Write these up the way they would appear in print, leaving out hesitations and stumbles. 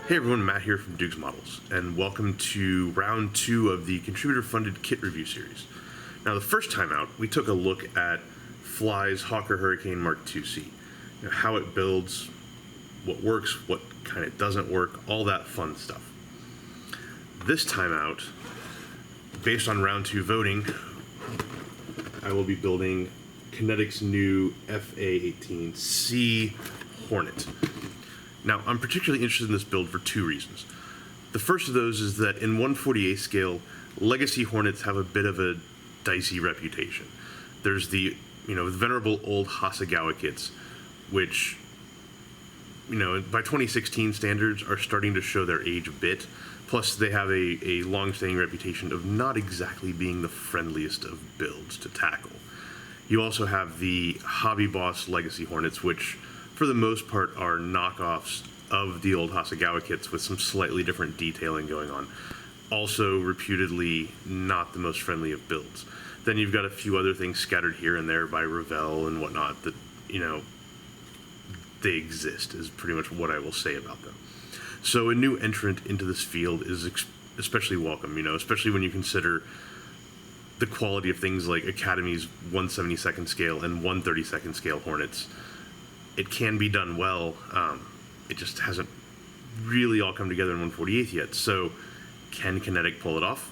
Hey everyone, Matt here from Duke's Models, and welcome to round 2 of the contributor-funded kit review series. Now, the first time out, we took a look at Fly's Hawker Hurricane Mark II-C. How it builds, what works, what kind of doesn't work, all that fun stuff. This time out, based on round 2 voting, I will be building Kinetic's new A-18C Hornet. Now, I'm particularly interested in this build for 2 reasons. The first of those is that in 1/48 scale, legacy Hornets have a bit of a dicey reputation. There's the, venerable old Hasegawa kits, which, by 2016 standards are starting to show their age a bit. Plus, they have a long-standing reputation of not exactly being the friendliest of builds to tackle. You also have the Hobby Boss legacy Hornets, which for the most part are knockoffs of the old Hasegawa kits with some slightly different detailing going on. Also reputedly not the most friendly of builds. Then you've got a few other things scattered here and there by Revell and whatnot that, they exist, is pretty much what I will say about them. So a new entrant into this field is especially welcome, especially when you consider the quality of things like Academy's 1/72nd scale and 1/32nd scale Hornets. It can be done well. It just hasn't really all come together in 1/48 yet. So, can Kinetic pull it off?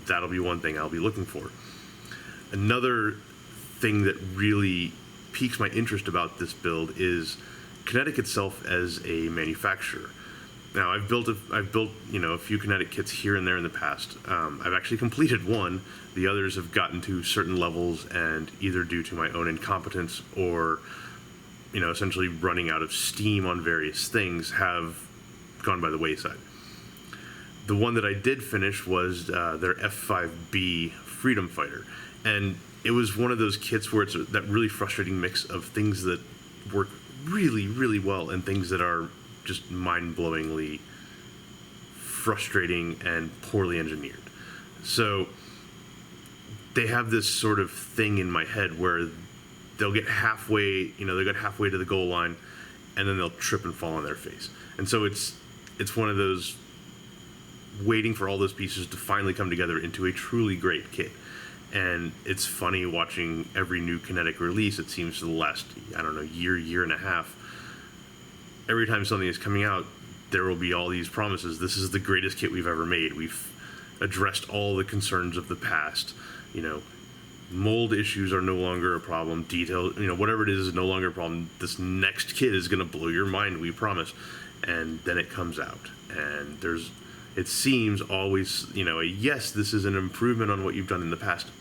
That'll be one thing I'll be looking for. Another thing that really piques my interest about this build is Kinetic itself as a manufacturer. Now, I've built a few Kinetic kits here and there in the past. I've actually completed one. The others have gotten to certain levels, and either due to my own incompetence or essentially running out of steam on various things, have gone by the wayside. The one that I did finish was their F5B Freedom Fighter, and it was one of those kits where it's that really frustrating mix of things that work really, really well and things that are just mind-blowingly frustrating and poorly engineered. So they have this sort of thing in my head where they'll get halfway, they get halfway to the goal line, and then they'll trip and fall on their face. And so it's one of those waiting for all those pieces to finally come together into a truly great kit. And it's funny watching every new Kinetic release, it seems, to the last, year and a half. Every time something is coming out, there will be all these promises. This is the greatest kit we've ever made. We've addressed all the concerns of the past. Mold issues are no longer a problem. Detail, whatever it is no longer a problem. This next kit is going to blow your mind, we promise. And then it comes out, and it seems always, yes, this is an improvement on what you've done in the past,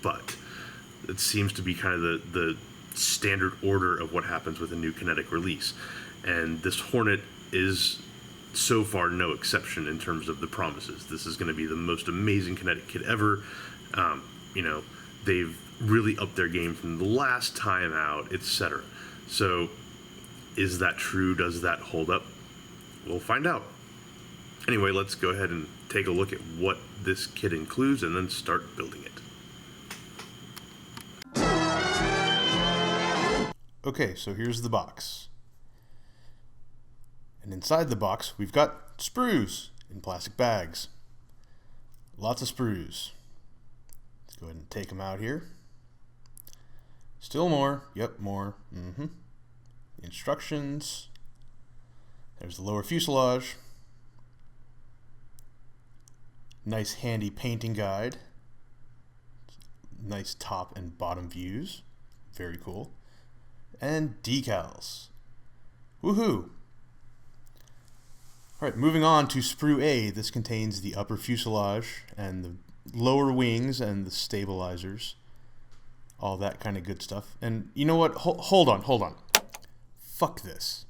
but it seems to be kind of the standard order of what happens with a new Kinetic release. And this Hornet is so far no exception in terms of the promises. This is going to be the most amazing Kinetic kit ever. They've really upped their game from the last time out, etc. So, is that true? Does that hold up? We'll find out. Anyway, let's go ahead and take a look at what this kit includes and then start building it. Okay, so here's the box. And inside the box, we've got sprues in plastic bags. Lots of sprues. Let's go ahead and take them out here. Still more. Yep, more. Instructions. There's the lower fuselage. Nice handy painting guide. Nice top and bottom views. Very cool. And decals. Woohoo! Alright, moving on to sprue A. This contains the upper fuselage and the lower wings and the stabilizers. All that kind of good stuff. And you know what? Hold on. Fuck this.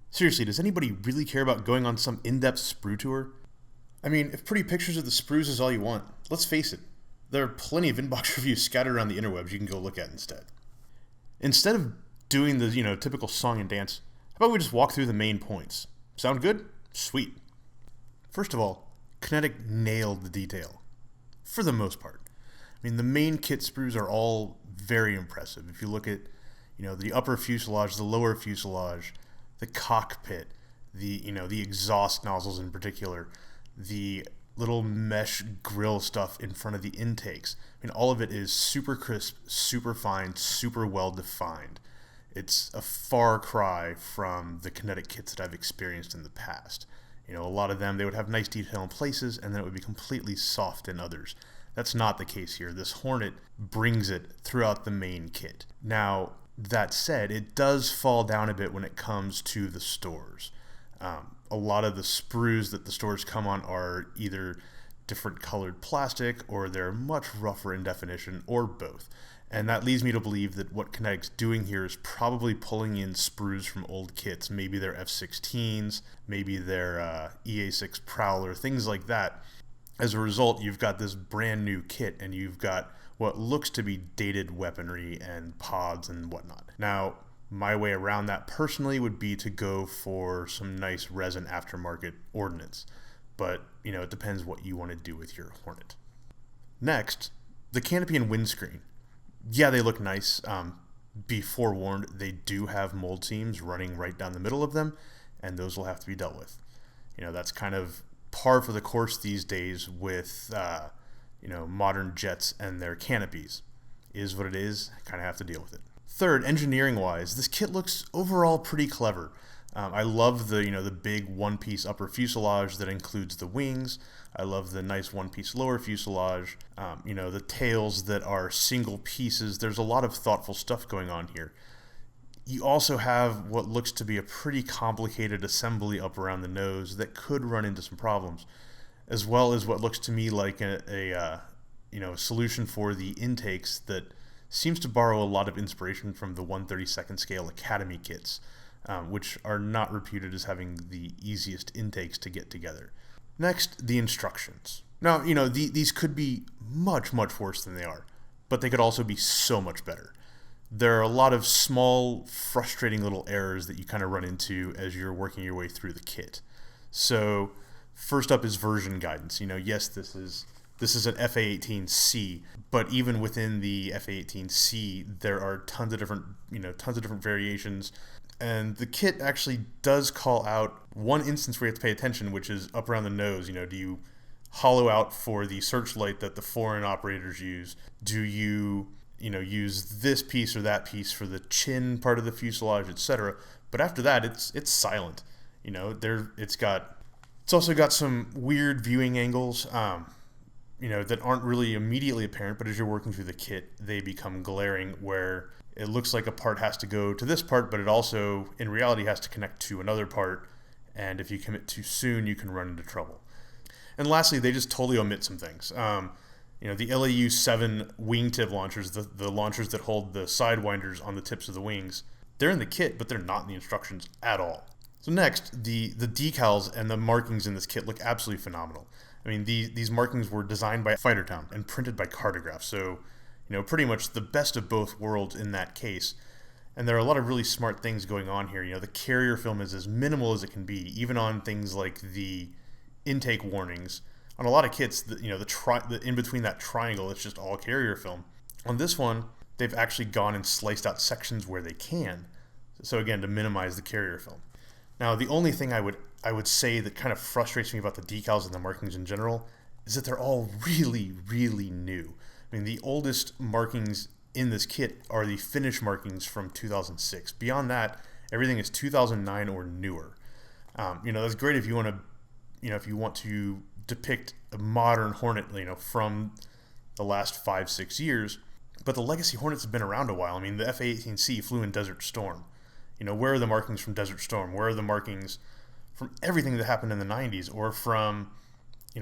Seriously, does anybody really care about going on some in-depth sprue tour? I mean, if pretty pictures of the sprues is all you want, let's face it, there are plenty of inbox reviews scattered around the interwebs you can go look at instead. Instead of doing the, typical song and dance, how about we just walk through the main points? Sound good? Sweet. First of all, Kinetic nailed the detail. For the most part. I mean, the main kit sprues are all very impressive. If you look at, the upper fuselage, the lower fuselage, the cockpit, the exhaust nozzles in particular, the little mesh grill stuff in front of the intakes. I mean, all of it is super crisp, super fine, super well defined. It's a far cry from the Kinetic kits that I've experienced in the past. A lot of them, they would have nice detail in places, and then it would be completely soft in others. That's not the case here. This Hornet brings it throughout the main kit. Now, that said, it does fall down a bit when it comes to the stores. A lot of the sprues that the stores come on are either different colored plastic, or they're much rougher in definition, or both. And that leads me to believe that what Kinetic's doing here is probably pulling in sprues from old kits, maybe their F-16s, maybe their EA6 Prowler, things like that. As a result, you've got this brand new kit, and you've got what looks to be dated weaponry and pods and whatnot. Now, my way around that personally would be to go for some nice resin aftermarket ordnance. But, it depends what you want to do with your Hornet. Next, the Canopy and Windscreen. Yeah, they look nice. Be forewarned, they do have mold seams running right down the middle of them, and those will have to be dealt with. That's kind of par for the course these days with, modern jets and their canopies. Is what it is, kind of have to deal with it. Third, engineering-wise, this kit looks overall pretty clever. I love the big one-piece upper fuselage that includes the wings. I love the nice one-piece lower fuselage. The tails that are single pieces. There's a lot of thoughtful stuff going on here. You also have what looks to be a pretty complicated assembly up around the nose that could run into some problems, as well as what looks to me like a solution for the intakes that seems to borrow a lot of inspiration from the 1/32nd scale Academy kits, which are not reputed as having the easiest intakes to get together. Next, the instructions. Now, these could be much, much worse than they are, but they could also be so much better. There are a lot of small, frustrating little errors that you kind of run into as you're working your way through the kit. So, first up is version guidance. Yes, this is an FA-18C, but even within the FA-18C, there are tons of different variations. And the kit actually does call out one instance where you have to pay attention, which is up around the nose. Do you hollow out for the searchlight that the foreign operators use? Do you, use this piece or that piece for the chin part of the fuselage, etc.? But after that, it's silent. It's also got some weird viewing angles, that aren't really immediately apparent, but as you're working through the kit, they become glaring, where it looks like a part has to go to this part, but it also, in reality, has to connect to another part, and if you commit too soon, you can run into trouble. And lastly, they just totally omit some things. The LAU-7 wingtip launchers, the launchers that hold the sidewinders on the tips of the wings, they're in the kit, but they're not in the instructions at all. So next, the decals and the markings in this kit look absolutely phenomenal. I mean, these markings were designed by Fightertown and printed by Cartograph, so pretty much the best of both worlds in that case. And there are a lot of really smart things going on here. The carrier film is as minimal as it can be, even on things like the intake warnings. On a lot of kits, the in between that triangle, it's just all carrier film. On this one, they've actually gone and sliced out sections where they can. So again, to minimize the carrier film. Now, the only thing I would say that kind of frustrates me about the decals and the markings in general is that they're all really, really new. I mean, the oldest markings in this kit are the finish markings from 2006. Beyond that, everything is 2009 or newer. That's great if you want to, depict a modern Hornet, from the last 5-6 years. But the legacy Hornets have been around a while. I mean, the FA-18C flew in Desert Storm. Where are the markings from Desert Storm? Where are the markings from everything that happened in the 90s, or from,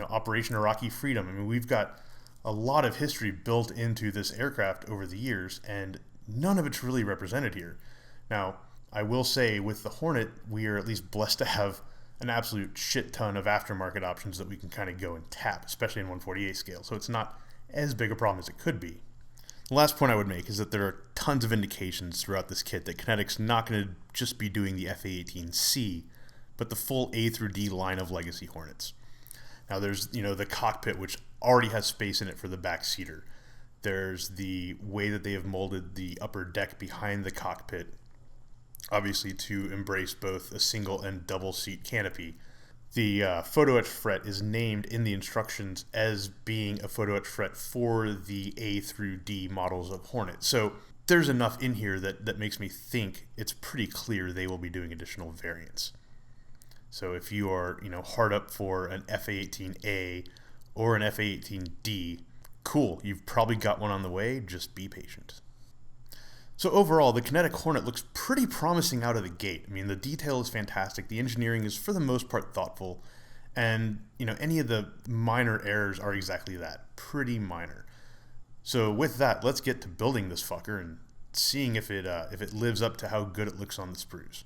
Operation Iraqi Freedom? I mean, we've got a lot of history built into this aircraft over the years, and none of it's really represented here. Now, I will say with the Hornet, we are at least blessed to have an absolute shit ton of aftermarket options that we can kind of go and tap, especially in 1/48 scale, so it's not as big a problem as it could be. The last point I would make is that there are tons of indications throughout this kit that Kinetic's not going to just be doing the FA-18C, but the full A through D line of legacy Hornets. Now there's, the cockpit, which already has space in it for the back seater. There's the way that they have molded the upper deck behind the cockpit. obviously to embrace both a single and double seat canopy. The photo etch fret is named in the instructions as being a photo etch fret for the A through D models of Hornet. So there's enough in here that makes me think it's pretty clear they will be doing additional variants. So if you are, hard up for an FA-18A or an FA-18D, cool, you've probably got one on the way, just be patient. So overall, the Kinetic Hornet looks pretty promising out of the gate. I mean, the detail is fantastic, the engineering is for the most part thoughtful, and, any of the minor errors are exactly that, pretty minor. So with that, let's get to building this fucker and seeing if it lives up to how good it looks on the sprues.